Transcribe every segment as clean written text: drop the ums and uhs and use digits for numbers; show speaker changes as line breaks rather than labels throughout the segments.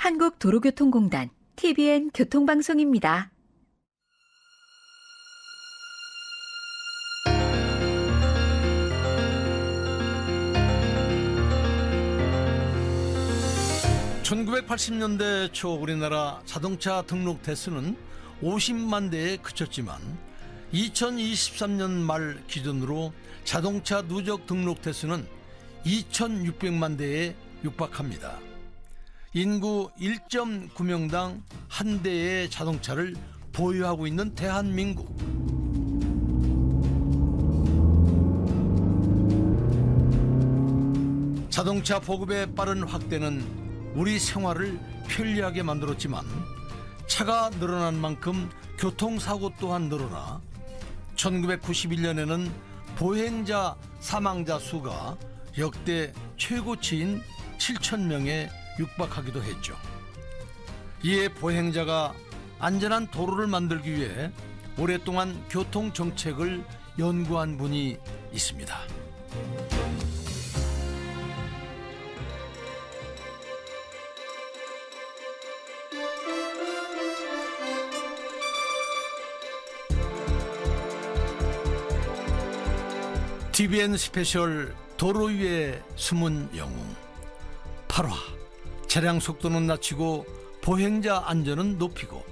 한국도로교통공단 TBN 교통방송입니다.
(1980년대) 초 우리나라 자동차 등록 대수는 50만 대에 그쳤지만 2023년 말 기준으로 자동차 누적 등록 대수는 2,600만 대에 육박합니다. 인구 1.9명당 한 대의 자동차를 보유하고 있는 대한민국. 자동차 보급의 빠른 확대는 우리 생활을 편리하게 만들었지만 차가 늘어난 만큼 교통사고 또한 늘어나 1991년에는 보행자 사망자 수가 역대 최고치인 7,000명에 육박하기도 했죠. 이에 보행자가 안전한 도로를 만들기 위해 오랫동안 교통정책을 연구한 분이 있습니다. TBN 스페셜 도로 위의 숨은 영웅 8화 차량 속도는 낮추고 보행자 안전은 높이고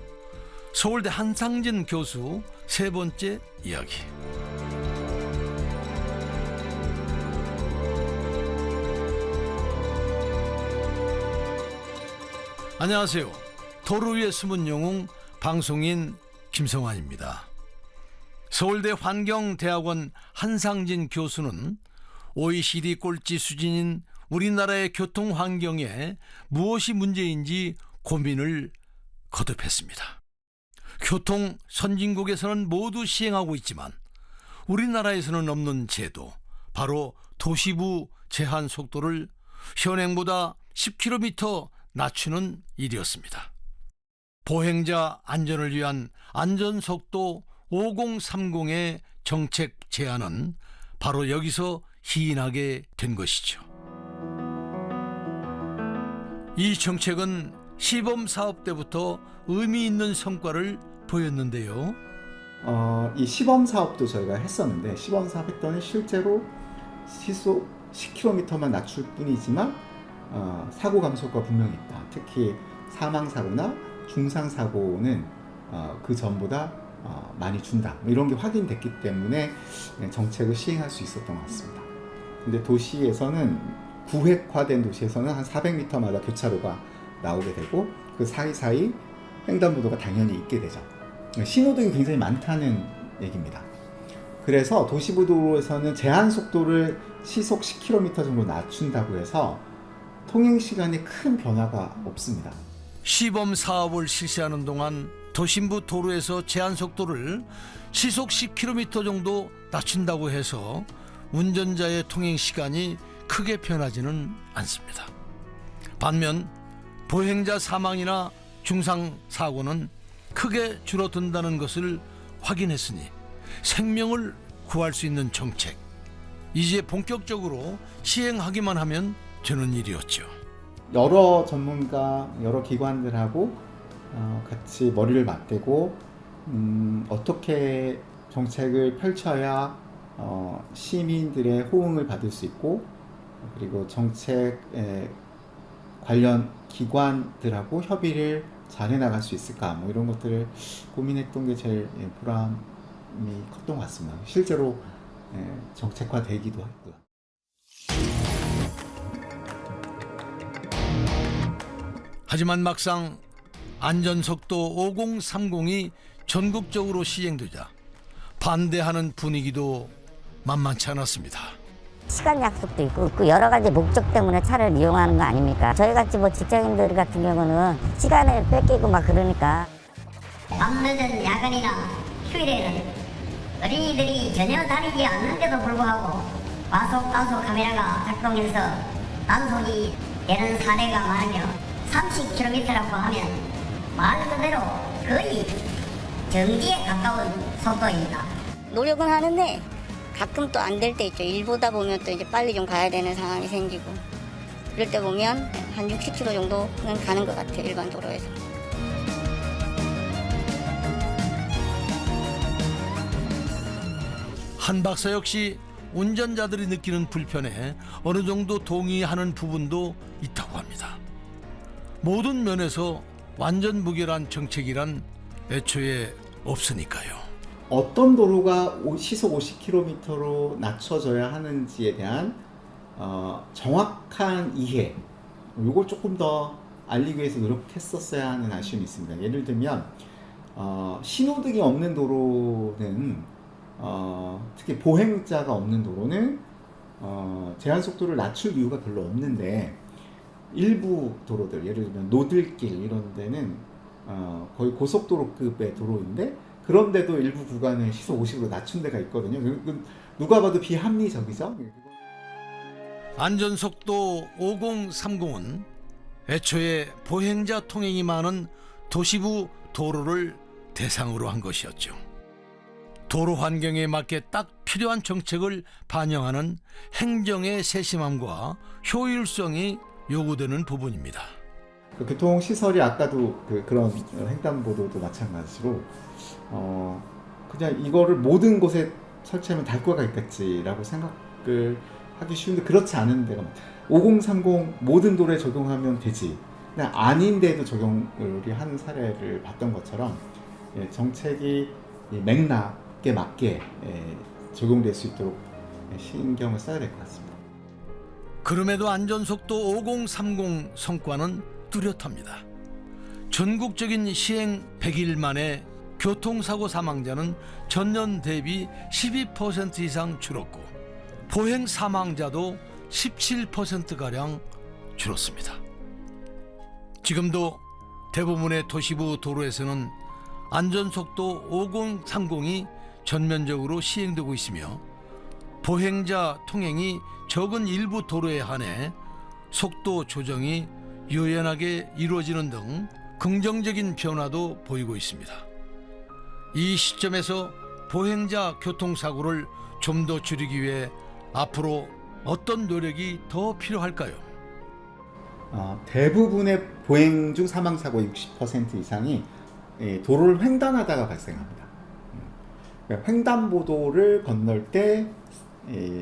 서울대 한상진 교수 세 번째 이야기. 안녕하세요. 도로 위의 숨은 영웅 방송인 김성환입니다. 서울대 환경대학원 한상진 교수는 OECD 꼴찌 수준인 우리나라의 교통 환경에 무엇이 문제인지 고민을 거듭했습니다. 교통 선진국에서는 모두 시행하고 있지만 우리나라에서는 없는 제도, 바로 도시부 제한 속도를 현행보다 10km 낮추는 일이었습니다. 보행자 안전을 위한 안전속도 5030의 정책 제안은 바로 여기서 희인하게 된 것이죠. 이 정책은 시범 사업 때부터 의미 있는 성과를 보였는데요.
이 시범 사업도 저희가 했었는데 시범 사업 했더니 실제로 시속 10km만 낮출 뿐이지만 사고 감소가 분명히 있다. 특히 사망 사고나 중상 사고는 그 전보다 많이 준다. 이런 게 확인됐기 때문에 정책을 시행할 수 있었던 것 같습니다. 근데 도시에서는 구획화된 도시에서는 한 400m마다 교차로가 나오게 되고 그 사이사이 횡단보도가 당연히 있게 되죠. 신호등이 굉장히 많다는 얘기입니다. 그래서 도시부도로에서는 제한 속도를 시속 10km 정도 낮춘다고 해서 통행 시간에 큰 변화가 없습니다.
시범 사업을 실시하는 동안 도심부 도로에서 제한 속도를 시속 10km 정도 낮춘다고 해서 운전자의 통행 시간이 크게 변하지는 않습니다. 반면 보행자 사망이나 중상 사고는 크게 줄어든다는 것을 확인했으니 생명을 구할 수 있는 정책, 이제 본격적으로 시행하기만 하면 되는 일이었죠.
여러 전문가, 여러 기관들하고 같이 머리를 맞대고 어떻게 정책을 펼쳐야 시민들의 호응을 받을 수 있고 그리고 정책 관련 기관들하고 협의를 잘 해나갈 수 있을까 이런 것들을 고민했던 게 제일 보람이 컸던 것 같습니다. 실제로 정책화되기도 했고요.
하지만 막상 안전속도 5030이 전국적으로 시행되자 반대하는 분위기도 만만치 않았습니다.
시간 약속도 있고 여러 가지 목적 때문에 차를 이용하는 거 아닙니까? 저희같이 직장인들 같은 경우는 시간을 뺏기고 막 그러니까.
밤늦은 야간이나 휴일에는 어린이들이 전혀 다니지 않는데도 불구하고 과속 카메라가 작동해서 단속이 되는 사례가 많으며 30km라고 하면 말 그대로 거의 정지에 가까운 속도입니다.
노력은 하는데 가끔 또 안 될 때 있죠. 일 보다 보면 또 이제 빨리 좀 가야 되는 상황이 생기고
이럴 때 보면 한 60km 정도는 가는 것 같아요. 일반 도로에서.
한 박사 역시 운전자들이 느끼는 불편에 어느 정도 동의하는 부분도 있다고 합니다. 모든 면에서 완전 무결한 정책이란 애초에 없으니까요.
어떤 도로가 시속 50km로 낮춰져야 하는지에 대한 정확한 이해, 이걸 조금 더 알리기 위해서 노력했었어야 하는 아쉬움이 있습니다. 예를 들면 신호등이 없는 도로는 특히 보행자가 없는 도로는 제한 속도를 낮출 이유가 별로 없는데, 일부 도로들, 예를 들면 노들길 이런 데는 거의 고속도로급의 도로인데 그런데도 일부 구간을 시속 50으로 낮춘 데가 있거든요. 누가 봐도 비합리적이죠.
안전속도 5030은 애초에 보행자 통행이 많은 도시부 도로를 대상으로 한 것이었죠. 도로 환경에 맞게 딱 필요한 정책을 반영하는 행정의 세심함과 효율성이 요구되는 부분입니다.
그 교통시설이 아까도 그런 횡단보도도 마찬가지로 그냥 이거를 모든 곳에 설치하면 달 거가 있겠지라고 생각을 하기 쉬운데 그렇지 않은 데가 5030 모든 도로에 적용하면 되지, 그냥 아닌데도 적용을 하는 사례를 봤던 것처럼 정책이 맥락에 맞게 적용될 수 있도록 신경을 써야 될 것 같습니다.
그럼에도 안전속도 5030 성과는 뚜렷합니다. 전국적인 시행 100일 만에 교통사고 사망자는 전년 대비 12% 이상 줄었고 보행 사망자도 17%가량 줄었습니다. 지금도 대부분의 도시부 도로에서는 안전속도 5030이 전면적으로 시행되고 있으며 보행자 통행이 적은 일부 도로에 한해 속도 조정이 유연하게 이루어지는 등 긍정적인 변화도 보이고 있습니다. 이 시점에서 보행자 교통사고를 좀 더 줄이기 위해 앞으로 어떤 노력이 더 필요할까요?
대부분의 보행 중 사망사고 60% 이상이 도로를 횡단하다가 발생합니다. 그러니까 횡단보도를 건널 때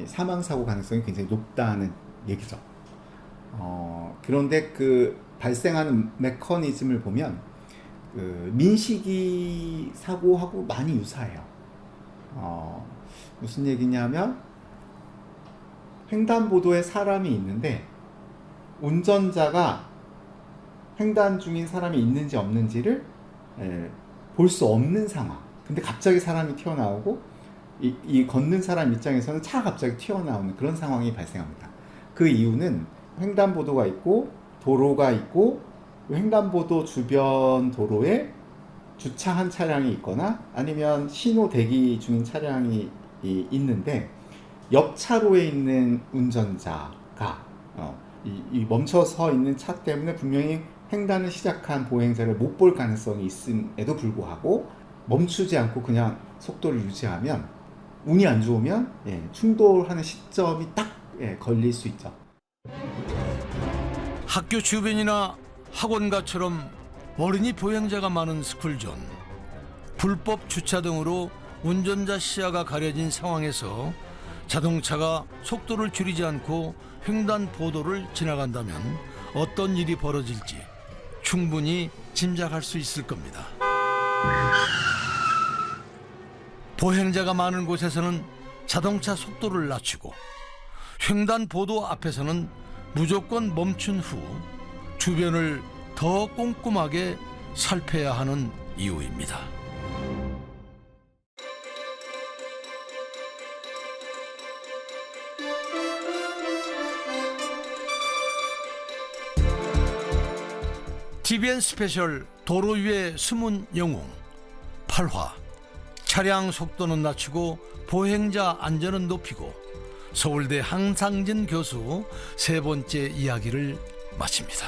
사망사고 가능성이 굉장히 높다는 얘기죠. 그런데 그 발생하는 메커니즘을 보면 민식이 사고하고 많이 유사해요. 무슨 얘기냐면 횡단보도에 사람이 있는데 운전자가 횡단 중인 사람이 있는지 없는지를 볼 수 없는 상황. 근데 갑자기 사람이 튀어나오고 이 걷는 사람 입장에서는 차가 갑자기 튀어나오는 그런 상황이 발생합니다. 그 이유는 횡단보도가 있고 도로가 있고 횡단보도 주변 도로에 주차한 차량이 있거나 아니면 신호 대기 중인 차량이 있는데 옆 차로에 있는 운전자가 이 멈춰서 있는 차 때문에 분명히 횡단을 시작한 보행자를 못 볼 가능성이 있음에도 불구하고 멈추지 않고 그냥 속도를 유지하면 운이 안 좋으면 충돌하는 시점이 딱 걸릴 수 있죠.
학교 주변이나 학원가처럼 어린이 보행자가 많은 스쿨존, 불법 주차 등으로 운전자 시야가 가려진 상황에서 자동차가 속도를 줄이지 않고 횡단보도를 지나간다면 어떤 일이 벌어질지 충분히 짐작할 수 있을 겁니다. 보행자가 많은 곳에서는 자동차 속도를 낮추고 횡단보도 앞에서는 무조건 멈춘 후 주변을 더 꼼꼼하게 살펴야 하는 이유입니다. TVN 스페셜 도로 위의 숨은 영웅 8화 차량 속도는 낮추고 보행자 안전은 높이고 서울대 한상진 교수 세 번째 이야기를 마칩니다.